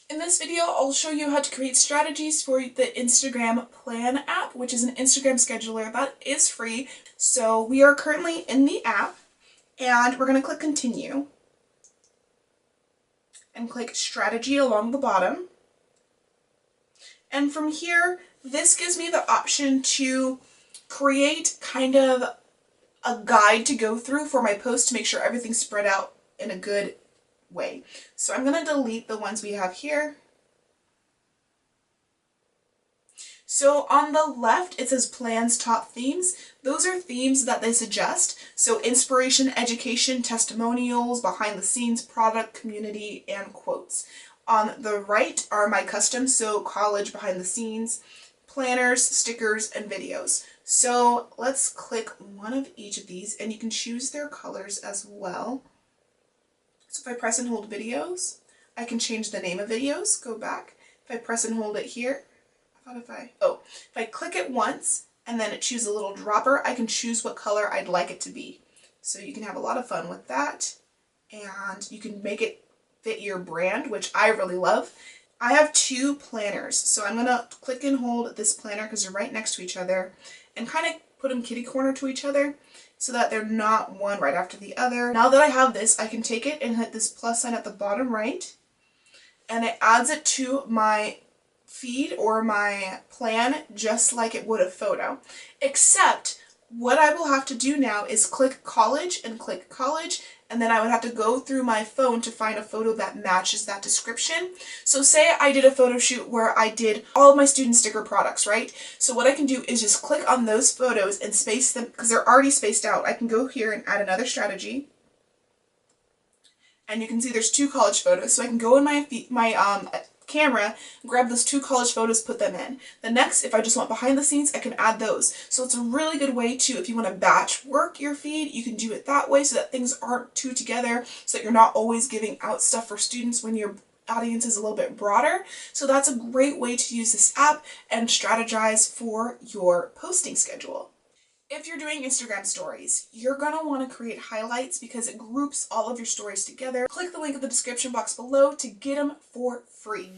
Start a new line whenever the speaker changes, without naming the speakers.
In this video, I'll show you how to create strategies for the Instagram Plann app, which is an Instagram scheduler that is free. So we are currently in the app, and we're going to click continue and click strategy along the bottom. And from here, this gives me the option to create kind of a guide to go through for my post to make sure everything's spread out in a good way. So I'm going to delete the ones we have here. So on the left, it says Plann's top themes. Those are themes that they suggest. So inspiration, education, testimonials, behind the scenes, product, community, and quotes. On the right are my custom, so college, behind the scenes, planners, stickers, and videos. So let's click one of each of these, and you can choose their colors as well. So if I press and hold videos, I can change the name of videos, go back. If I press and hold it here, if I click it once and then it chooses a little dropper, I can choose what color I'd like it to be. So you can have a lot of fun with that, and you can make it fit your brand, which I really love. I have two planners, so I'm gonna click and hold this planner because they're right next to each other and kind of put them kitty corner to each other so that they're not one right after the other. Now that I have this, I can take it and hit this plus sign at the bottom right, and it adds it to my feed or my plan just like it would a photo, except what I will have to do now is click college and click college, and then I would have to go through my phone to find a photo that matches that description. So say I did a photo shoot where I did all of my student sticker products, right? So what I can do is just click on those photos and space them because they're already spaced out. I can go here and add another strategy. And you can see there's two college photos. So I can go in my camera, grab those two college photos, put them in. The next, if I just want behind the scenes, I can add those. So it's a really good way to, if you want to batch work your feed, you can do it that way so that things aren't too together, so that you're not always giving out stuff for students when your audience is a little bit broader. So that's a great way to use this app and strategize for your posting schedule. If you're doing Instagram stories, you're going to want to create highlights because it groups all of your stories together. Click the link in the description box below to get them for free.